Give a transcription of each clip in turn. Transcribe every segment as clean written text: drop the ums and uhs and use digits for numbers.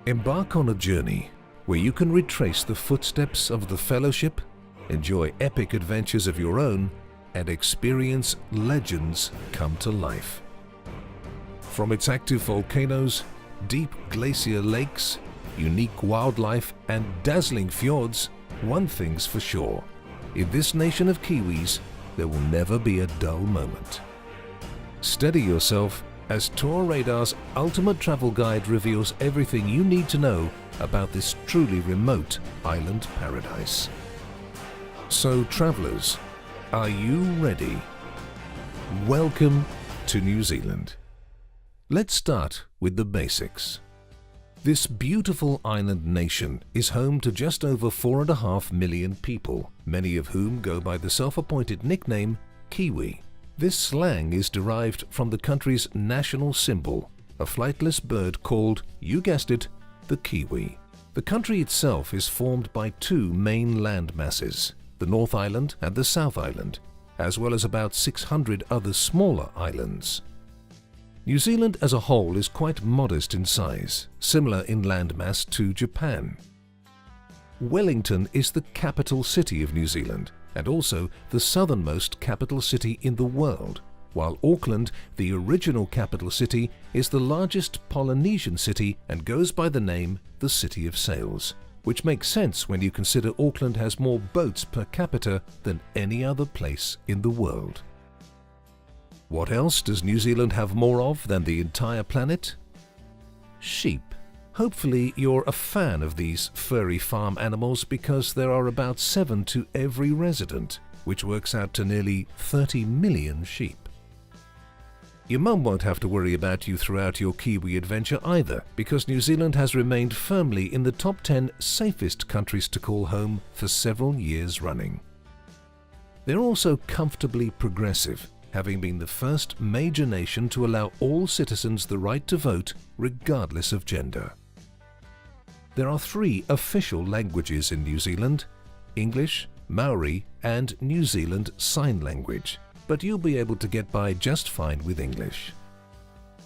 Embark on a journey where you can retrace the footsteps of the Fellowship, enjoy epic adventures of your own, and experience legends come to life. From its active volcanoes, deep glacier lakes, unique wildlife, and dazzling fjords, one thing's for sure. In this nation of Kiwis, there will never be a dull moment. Steady yourself as Tour Radar's ultimate travel guide reveals everything you need to know about this truly remote island paradise. So travelers, are you ready? Welcome to New Zealand. Let's start with the basics. This beautiful island nation is home to just over 4.5 million people, many of whom go by the self-appointed nickname Kiwi. This slang is derived from the country's national symbol, a flightless bird called, you guessed it, the kiwi. The country itself is formed by two main land masses, the North Island and the South Island, as well as about 600 other smaller islands. New Zealand as a whole is quite modest in size, similar in landmass to Japan. Wellington is the capital city of New Zealand and also the southernmost capital city in the world, while Auckland, the original capital city, is the largest Polynesian city and goes by the name the City of Sails, which makes sense when you consider Auckland has more boats per capita than any other place in the world. What else does New Zealand have more of than the entire planet? Sheep. Hopefully you're a fan of these furry farm animals because there are about 7 to every resident, which works out to nearly 30 million sheep. Your mum won't have to worry about you throughout your Kiwi adventure either, because New Zealand has remained firmly in the top 10 safest countries to call home for several years running. They're also comfortably progressive, having been the first major nation to allow all citizens the right to vote regardless of gender. There are 3 official languages in New Zealand: English, Maori, and New Zealand Sign Language, but you'll be able to get by just fine with English.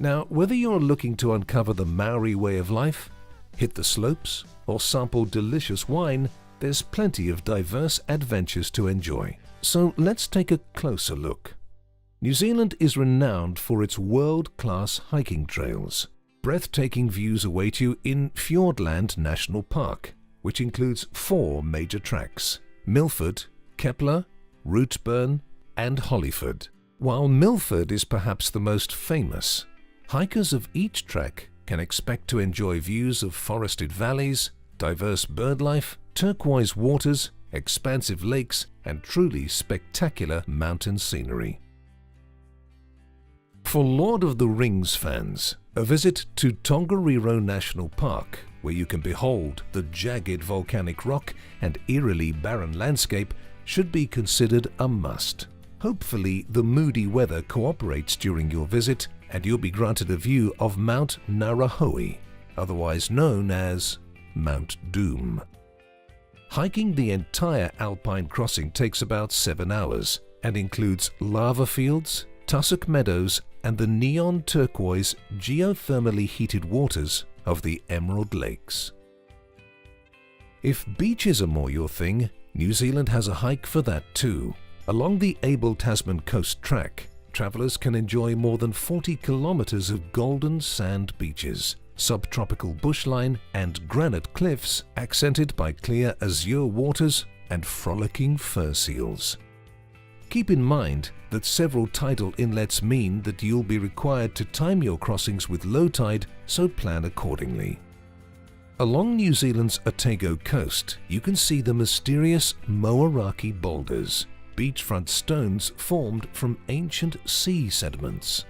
Now, whether you're looking to uncover the Maori way of life, hit the slopes, or sample delicious wine, there's plenty of diverse adventures to enjoy. So let's take a closer look. New Zealand is renowned for its world-class hiking trails. Breathtaking views await you in Fiordland National Park, which includes 4 major tracks: Milford, Kepler, Routeburn, and Hollyford. While Milford is perhaps the most famous, hikers of each track can expect to enjoy views of forested valleys, diverse birdlife, turquoise waters, expansive lakes, and truly spectacular mountain scenery. For Lord of the Rings fans, a visit to Tongariro National Park, where you can behold the jagged volcanic rock and eerily barren landscape, should be considered a must. Hopefully, the moody weather cooperates during your visit and you'll be granted a view of Mount Narahoe, otherwise known as Mount Doom. Hiking the entire Alpine crossing takes about 7 hours and includes lava fields, tussock meadows, and the neon turquoise geothermally heated waters of the Emerald Lakes. If beaches are more your thing, New Zealand has a hike for that too. Along the Abel Tasman Coast Track, travelers can enjoy more than 40 kilometers of golden sand beaches, subtropical bushline, and granite cliffs accented by clear azure waters and frolicking fur seals. Keep in mind that several tidal inlets mean that you'll be required to time your crossings with low tide, so plan accordingly. Along New Zealand's Otago coast, you can see the mysterious Moeraki boulders, beachfront stones formed from ancient sea sediments.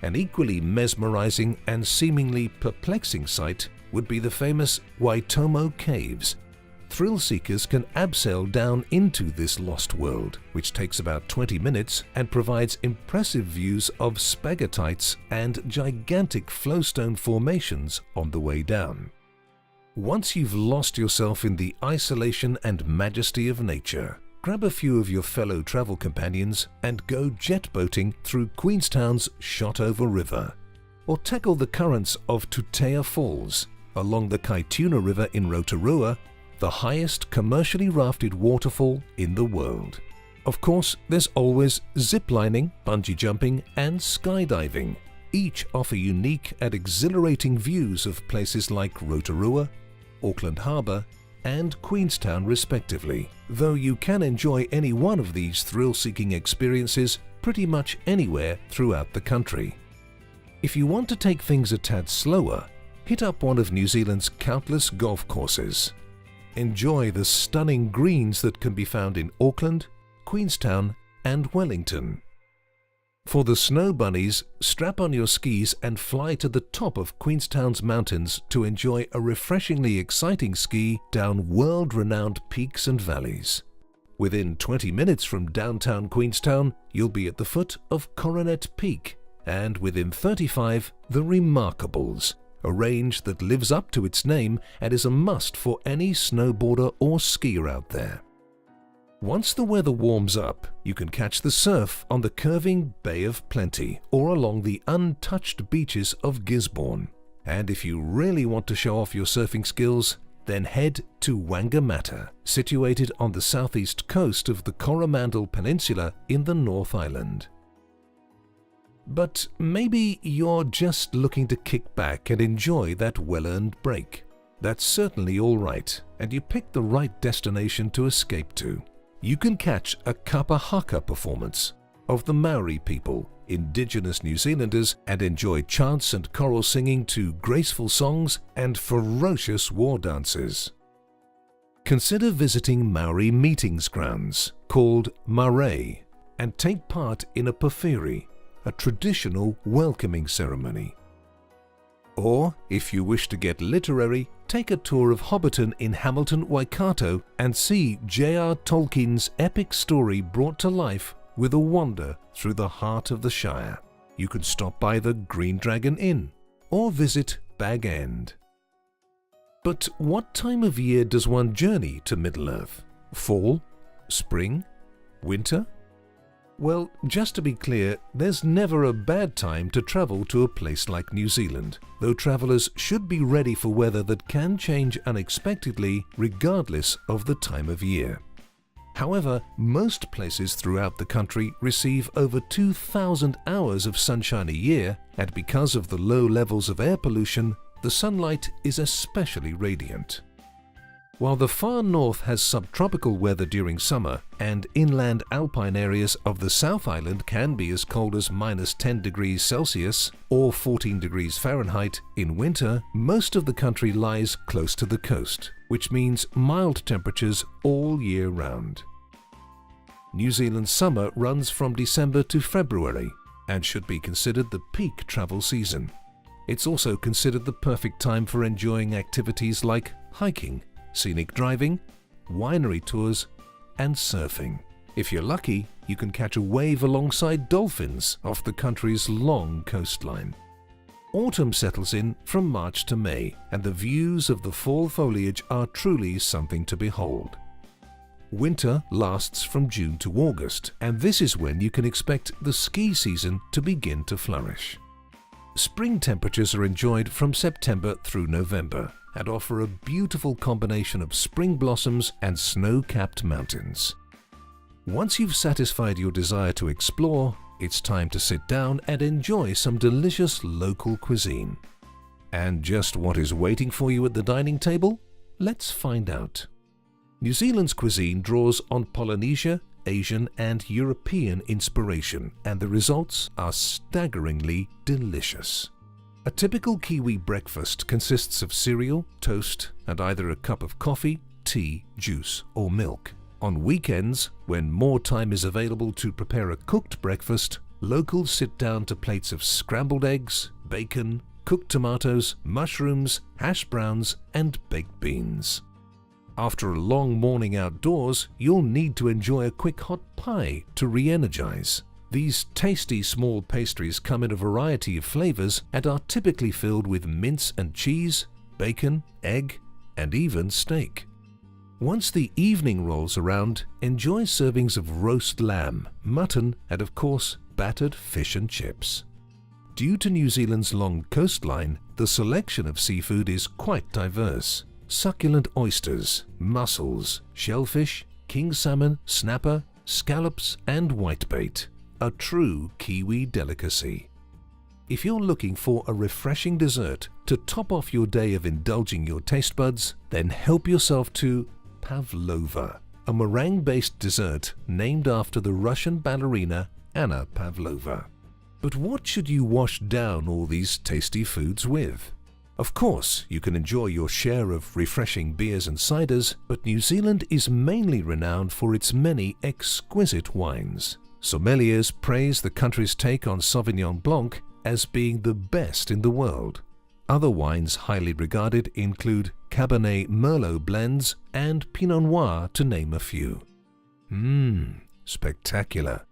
An equally mesmerizing and seemingly perplexing sight would be the famous Waitomo Caves. Thrill seekers can abseil down into this lost world, which takes about 20 minutes and provides impressive views of spaghettites and gigantic flowstone formations on the way down. Once you've lost yourself in the isolation and majesty of nature, grab a few of your fellow travel companions and go jet boating through Queenstown's Shotover River, or tackle the currents of Tutea Falls, along the Kaituna River in Rotorua, the highest commercially rafted waterfall in the world. Of course, there's always ziplining, bungee jumping and skydiving. Each offer unique and exhilarating views of places like Rotorua, Auckland Harbour and Queenstown respectively, though you can enjoy any one of these thrill-seeking experiences pretty much anywhere throughout the country. If you want to take things a tad slower, hit up one of New Zealand's countless golf courses. Enjoy the stunning greens that can be found in Auckland, Queenstown and Wellington. For the snow bunnies, strap on your skis and fly to the top of Queenstown's mountains to enjoy a refreshingly exciting ski down world-renowned peaks and valleys. Within 20 minutes from downtown Queenstown, you'll be at the foot of Coronet Peak, and within 35, the Remarkables, a range that lives up to its name and is a must for any snowboarder or skier out there. Once the weather warms up, you can catch the surf on the curving Bay of Plenty or along the untouched beaches of Gisborne. And if you really want to show off your surfing skills, then head to Wangamatta, situated on the southeast coast of the Coromandel Peninsula in the North Island. But maybe you're just looking to kick back and enjoy that well-earned break. That's certainly all right, and you picked the right destination to escape to. You can catch a kapa haka performance of the Maori people, indigenous New Zealanders, and enjoy chants and choral singing to graceful songs and ferocious war dances. Consider visiting Maori meetings grounds called marae and take part in a pawhiri, a traditional welcoming ceremony. Or, if you wish to get literary, take a tour of Hobbiton in Hamilton, Waikato and see J.R. Tolkien's epic story brought to life with a wander through the heart of the Shire. You can stop by the Green Dragon Inn or visit Bag End. But what time of year does one journey to Middle-earth? Fall? Spring? Winter? Well, just to be clear, there's never a bad time to travel to a place like New Zealand, though travellers should be ready for weather that can change unexpectedly regardless of the time of year. However, most places throughout the country receive over 2,000 hours of sunshine a year, and because of the low levels of air pollution, the sunlight is especially radiant. While the far north has subtropical weather during summer and inland alpine areas of the South Island can be as cold as -10 degrees Celsius or 14 degrees Fahrenheit in winter, most of the country lies close to the coast, which means mild temperatures all year round. New Zealand's summer runs from December to February and should be considered the peak travel season. It's also considered the perfect time for enjoying activities like hiking, scenic driving, winery tours, and surfing. If you're lucky, you can catch a wave alongside dolphins off the country's long coastline. Autumn settles in from March to May, and the views of the fall foliage are truly something to behold. Winter lasts from June to August, and this is when you can expect the ski season to begin to flourish. Spring temperatures are enjoyed from September through November, and offer a beautiful combination of spring blossoms and snow-capped mountains. Once you've satisfied your desire to explore, it's time to sit down and enjoy some delicious local cuisine. And just what is waiting for you at the dining table? Let's find out. New Zealand's cuisine draws on Polynesia, Asian and European inspiration, and the results are staggeringly delicious. A typical Kiwi breakfast consists of cereal, toast, and either a cup of coffee, tea, juice, or milk. On weekends, when more time is available to prepare a cooked breakfast, locals sit down to plates of scrambled eggs, bacon, cooked tomatoes, mushrooms, hash browns, and baked beans. After a long morning outdoors, you'll need to enjoy a quick hot pie to re-energize. These tasty small pastries come in a variety of flavors and are typically filled with mince and cheese, bacon, egg, and even steak. Once the evening rolls around, enjoy servings of roast lamb, mutton, and of course, battered fish and chips. Due to New Zealand's long coastline, The selection of seafood is quite diverse. Succulent oysters, mussels, shellfish, king salmon, snapper, scallops and whitebait. A true Kiwi delicacy. If you're looking for a refreshing dessert to top off your day of indulging your taste buds, then help yourself to pavlova, a meringue-based dessert named after the Russian ballerina Anna Pavlova. But what should you wash down all these tasty foods with? Of course, you can enjoy your share of refreshing beers and ciders, but New Zealand is mainly renowned for its many exquisite wines. Sommeliers praise the country's take on Sauvignon Blanc as being the best in the world. Other wines highly regarded include Cabernet Merlot blends and Pinot Noir, to name a few. Spectacular.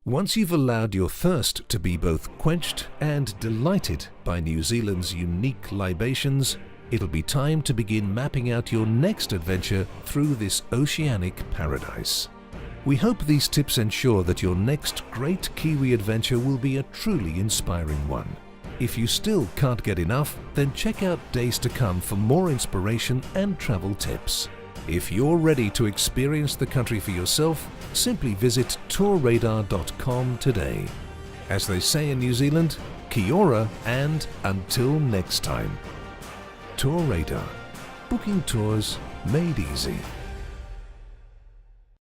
Once you've allowed your thirst to be both quenched and delighted by New Zealand's unique libations, it'll be time to begin mapping out your next adventure through this oceanic paradise. We hope these tips ensure that your next great Kiwi adventure will be a truly inspiring one. If you still can't get enough, then check out Days to Come for more inspiration and travel tips. If you're ready to experience the country for yourself, simply visit tourradar.com today. As they say in New Zealand, kia ora and until next time. Tour Radar. Booking tours made easy.